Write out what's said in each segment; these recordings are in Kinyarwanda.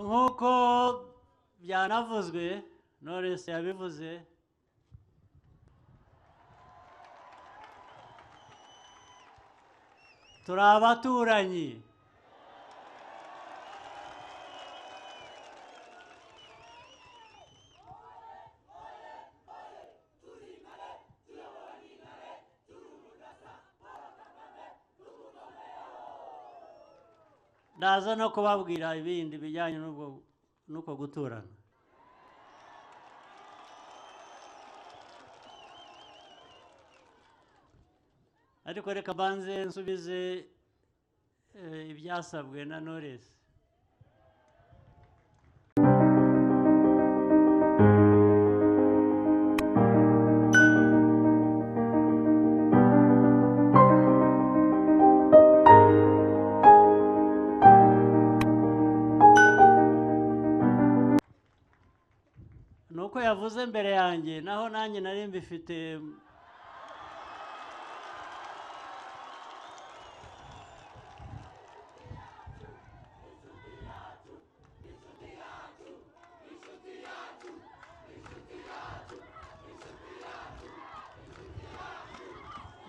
nk'uko byanavuzwe Knowless yabivuze turi abaturanyi ndaza no kubabwira ibindi bijyanye n'uko guturana ariko reka banze nsubize ibyasabwe na Knowless. nuko yavuze mbere yanjye naho nanjye nari mbifite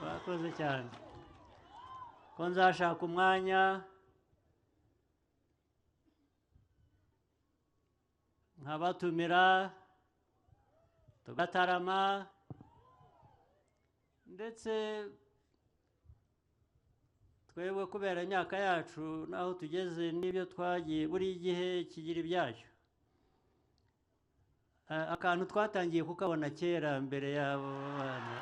bakoze cyane ko nzashaka umwanya nkabatumira tugatarama ndetse twebwe kubera imyaka yacu naho tugeze n'ibyo twagiye buri gihe kigira ibyacyo akantu twatangiye kukabona kera mbere y'abo bana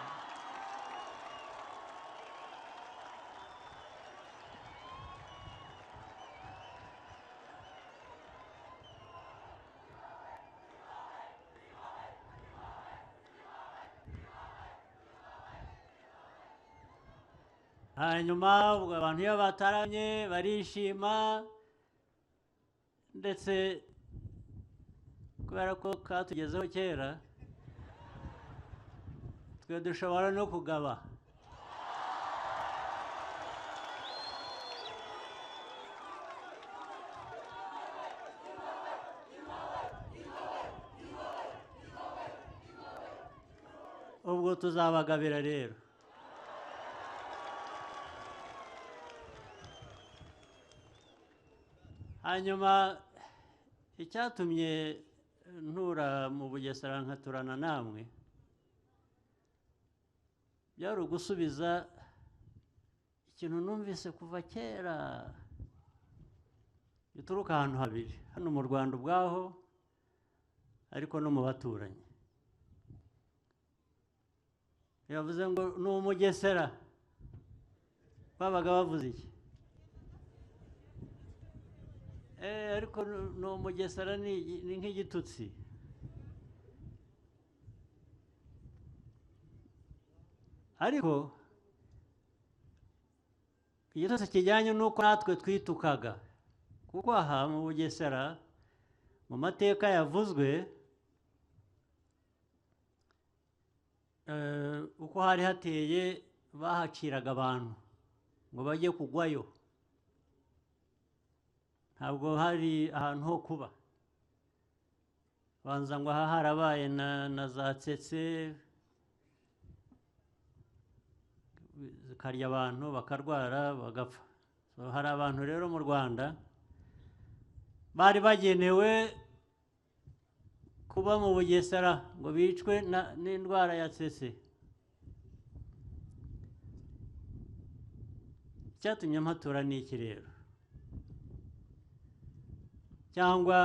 hanyuma ubwo abantu iyo bataramye barishima ndetse kubera ko katugezeho kera twe dushobora no kugaba ubwo tuzabagabira rero hanyuma icyatumye ntura mu Bugesera nkaturana namwe byari ugusubiza ikintu numvise kuva kera gituruka ahantu habiri hano mu Rwanda ubwaho ariko no mu baturanyi yavuze ngo ni Umugesera babaga bavuze iki ariko ni Umugesera ni nk'igitutsi ariko igitutsi kijyanye n'uko natwe twitukaga kuko aha mu Bugesera mu mateka yavuzwe uko hari hateye bahaciraga abantu ngo bajye kugwayo ntabwo hari ahantu ho kuba banza ngo aha harabaye na za tsetse zikarya abantu bakarwara bagapfa hari abantu rero mu Rwanda bari bagenewe kuba mu Bugesera ngo bicwe n'indwara ya tsetse icyatumye mpatura ni iki rero cyangwa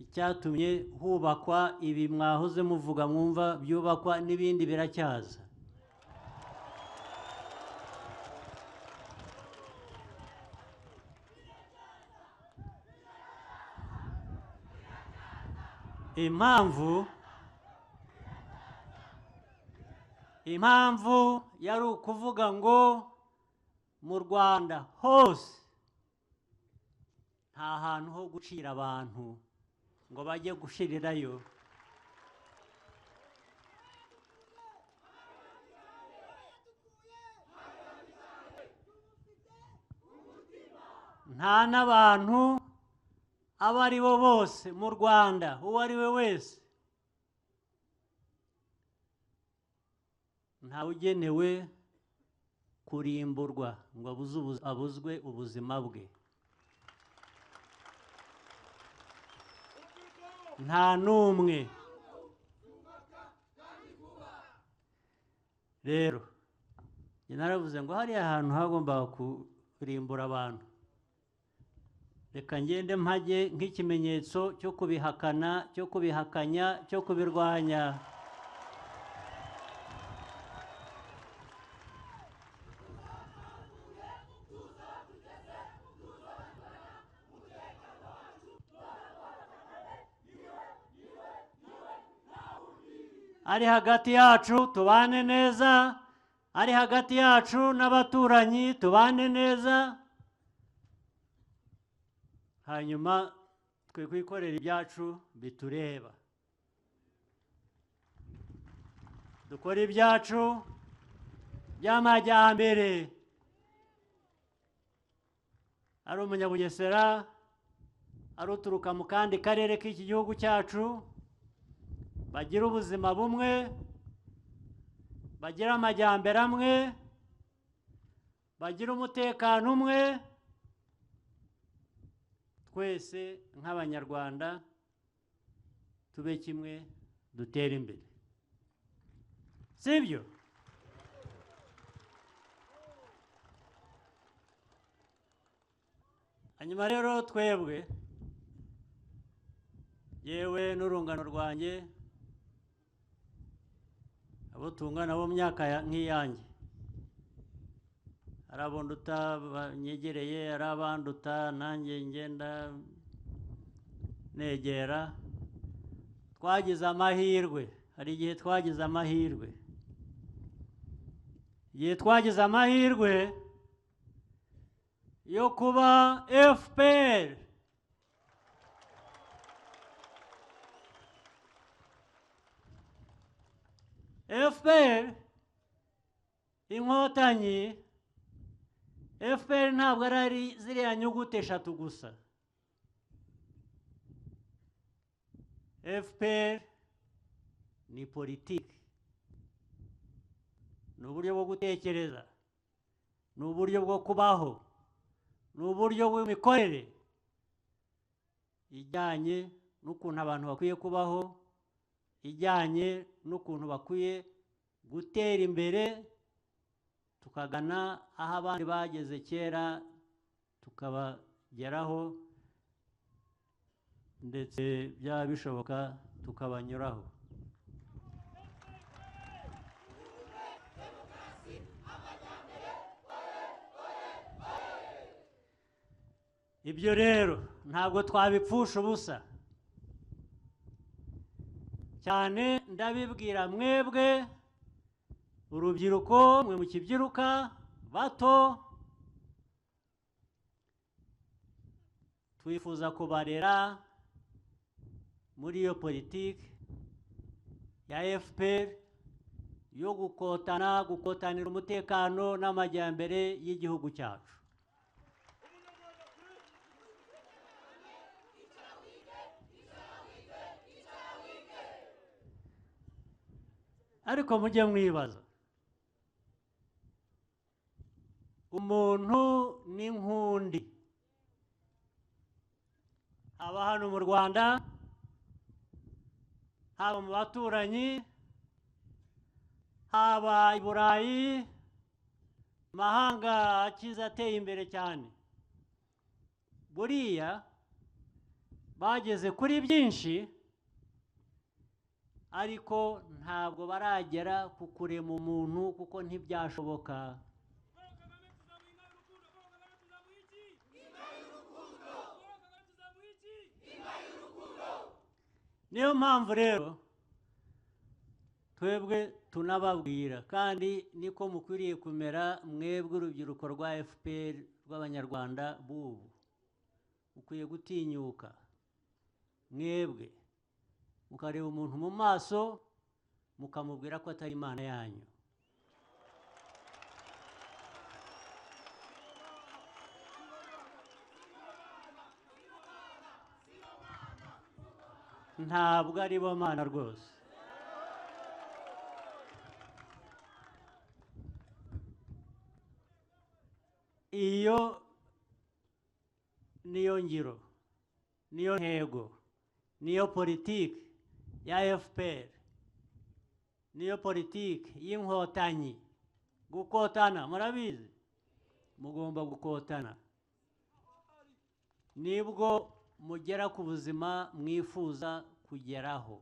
icyatumye hubakwa ibi mwahoze muvuga mwumva byubakwa n'ibindi biracyaza impamvu yari ukuvuga ngo mu Rwanda hose nta hantu ho gucira abantu ngo bajye gushirirayo nta n'abantu abo ari bo bose mu Rwanda, uwo ari we wese, ntawe ugenewe kurimburwa ngo abuzwe ubuzima bwe. Nta n'umwe. Rero naravuze ngo hariya ahantu hagombaga kurimbura abantu, reka ngende mpage nk'ikimenyetso cyo kubihakana, cyo kubihakanya, cyo kubirwanya. Ari hagati yacu tubane neza, ari hagati yacu n'abaturanyi tubane neza, hanyuma twe kwikorera ibyacu bitureba, dukora ibyacu by'amajyambere. Ari umunyabugesera, ari uturuka mu kandi karere k'iki gihugu cyacu, bagira ubuzima bumwe, bagira amajyambere amwe, bagira umutekano umwe, twese nk'Abanyarwanda tube kimwe, dutere imbere. Sibyo? Hanyuma rero twebwe, yewe n'urungano rwanjye, abo tungana bo myaka nk'iyanjye, hari abonduta banyegereye, hari abanduta nanjye ngenda negera. Twagize amahirwe, hari igihe twagize amahirwe, igihe twagize amahirwe yo kuba FPR. FPR, Inkotanyi, FPR ntabwo ari ziriya nyuguti eshatu gusa. FPR ni politiki, ni uburyo bwo gutekereza, ni uburyo bwo kubaho, ni uburyo bw'imikorere ijyanye n'ukuntu abantu bakwiye kubaho, ijyanye n'ukuntu bakwiye gutera imbere, tukagana aho abandi bageze kera tukabageraho, ndetse byaba bishoboka tukabanyuraho. Ibyo rero ntabwo twabipfusha ubusa, cyane ndabibwira mwebwe urubyiruko, mwe mukibyiruka bato, twifuza kubarera muri iyo politiki ya FPR yo gukotanira umutekano n'amajyambere y'igihugu cyacu. Ariko mujye mwibaza, umuntu n'inkundi, haba hano mu Rwanda, haba mu baturanyi, haba i Burayi, mahanga akize ateye imbere cyane, buriya bageze kuri byinshi, ariko ntabwo baragera ku kurema umuntu, kuko ntibyashoboka. Niyo mpamvu rero twebwe tunababwira, kandi niko mukwiriye kumera mwebwe urubyiruko rwa FPR rw'Abanyarwanda b'ubu, mukwiye gutinyuka mwebwe mukareba umuntu mu maso mukamubwira ko atari Imana yanyu. ntabwo ari bo mana rwose. Iyo niyo ngiro, niyo ntego, niyo politiki ya FPR, niyo politiki y'inkotanyi. Gukotana, murabizi, mugomba gukotana, nibwo mugera ku buzima mwifuza kugeraho.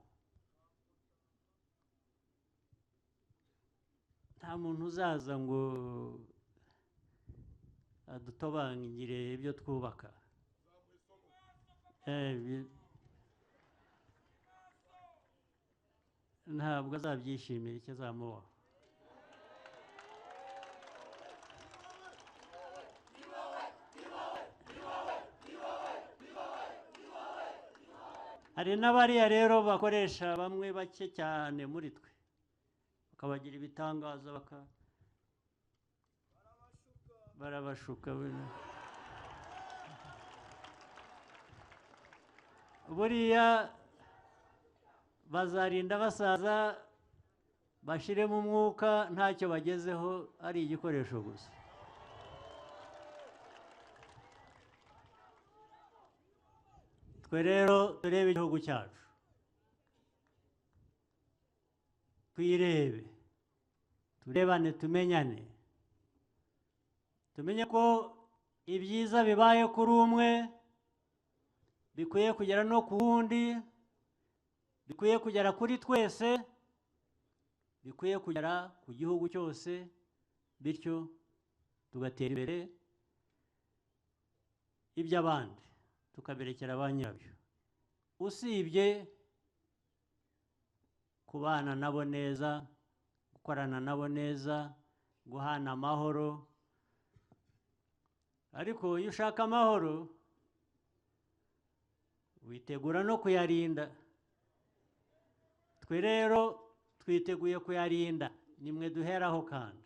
Nta muntu uzaza ngo adutobangire ibyo twubaka. Ntabwo azabyishimira icyo azamubaho. Hari n'abariya rero bakoresha bamwe bake cyane muri twe, bakabagira ibitangaza, barabashuka. Buriya bazarinda basaza, bashiremo umwuka, ntacyo bagezeho, ari igikoresho gusa. Twe rero turebe igihugu cyacu, twirebe, turebane, tumenyane, tumenye ko ibyiza bibaye kuri umwe bikwiye kugera no ku wundi, bikwiye kugera kuri twese, bikwiye kugera ku gihugu cyose, bityo tugatera imbere, iby'abandi tukaberekera ba nyirabyo, usibye kubana nabo neza, gukorana nabo neza, guhana amahoro. Ariko iyo ushaka amahoro witegura no kuyarinda. Twe rero twiteguye kuyarinda, nimwe duheraho kandi.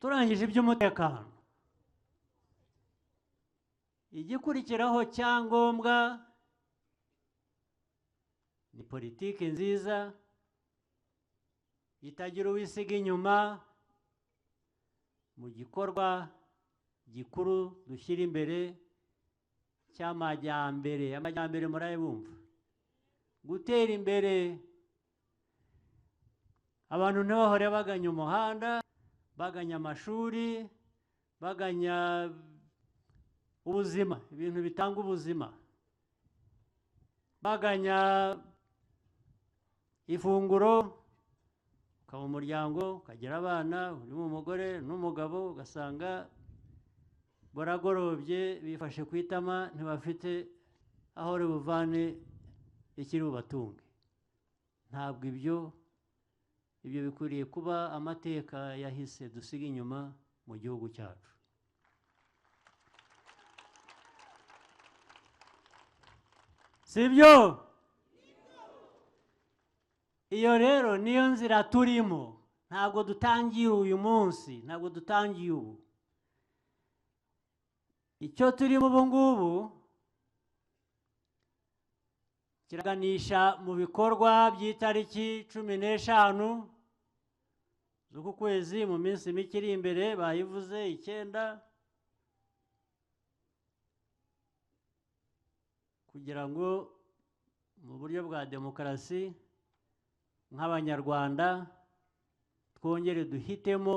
Turangije iby'umutekano, igikurikiraho cyangombwa ni politiki nziza itagira uwisiga inyuma mu gikorwa gikuru dushyira imbere cy'amajyambere. Amajyambere murayibumva, gutera imbere. Abantu ntibahore baganya umuhanda, baganya amashuri, baganya ubuzima, ibintu bitanga ubuzima, baganya ifunguro, ukaba umuryango, ukagira abana, urimo umugore n'umugabo, ugasanga baragorobye, bifashe ku itama, ntibafite aho buvane ikiri bubatunge. Ntabwo ibyo bikwiriye kuba amateka yahise dusiga inyuma mu gihugu cyacu. Sibyo? Iyo rero niyo nzira turimo. Ntabwo dutangiye uyu munsi, ntabwo dutangiye ubu. Icyo turimo ubu ngubu kiraganisha mu bikorwa by'itariki 15 z'uku kwezi, mu minsi mike iri imbere, bayivuze 9, kugira ngo mu buryo bwa demokarasi nk'Abanyarwanda twongere duhitemo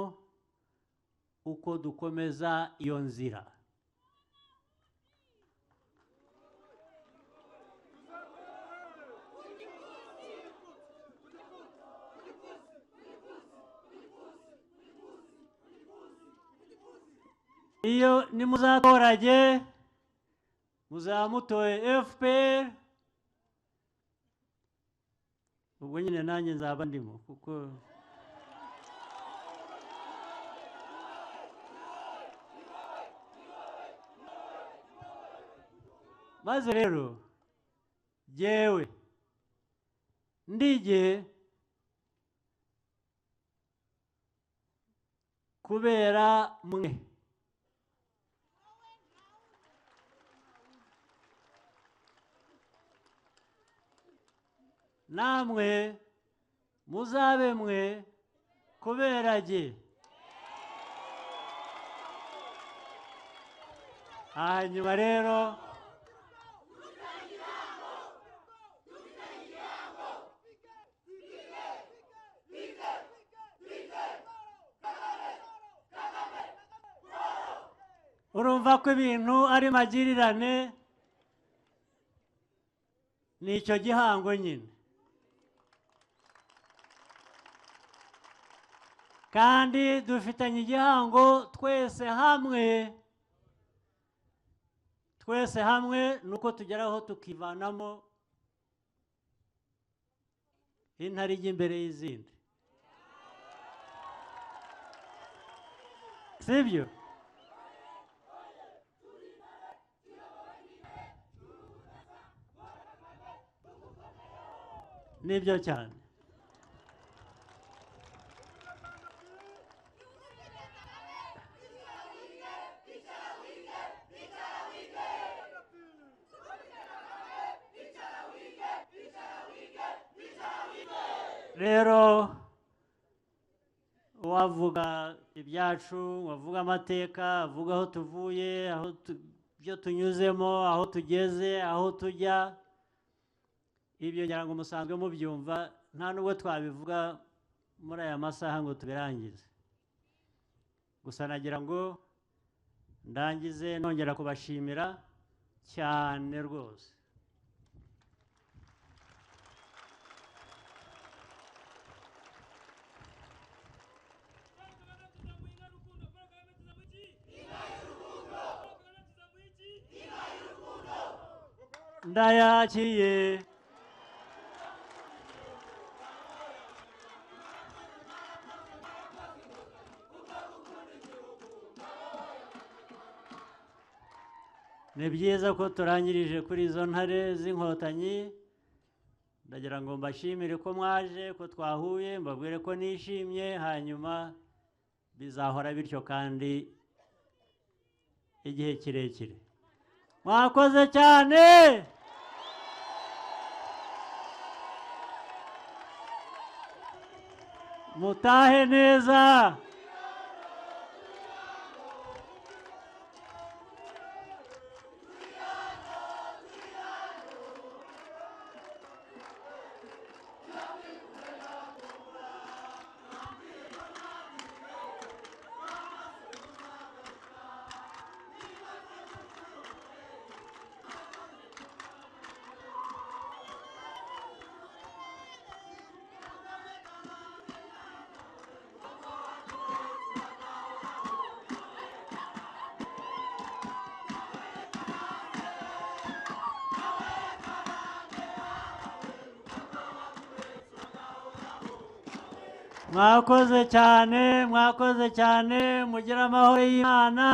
uko dukomeza iyo nzira. Iyo nimuzatorage muzamutoye FPR, ubwo nyine nanjye nzaba ndimo, kuko maze rero jyewe ndige kubera mwe. Namwe muzabe mwe kubera jye. Hanyuma rero urumva ko ibintu ari magirirane, ni icyo gihango nyine. Kandi dufitanye igihango twese hamwe, twese hamwe nuko tugeraho tukivanamo intare ijya imbere y'izindi, sibyo? Nibyo cyane. Rero wavuga ibyacu, wavuga amateka, avuga aho tuvuye, ibyo tunyuzemo, aho tugeze, aho tujya, ibyo ngira ngo musanzwe mubyumva, nta nubwo twabivuga muri aya masaha ngo tubirangize. Gusa nagira ngo ndangize nongera kubashimira cyane rwose. Ndayakiriye. Ni byiza ko turangirije kuri izo ntare z'inkotanyi. Ndagira ngo mbashimire ko mwaje, ko twahuye, mbabwire ko nishimye, hanyuma bizahora bityo kandi igihe kirekire. Mwakoze cyane. Mutahe neza. Mwakoze cyane, mwakoze cyane, mugira amahoro y'Imana.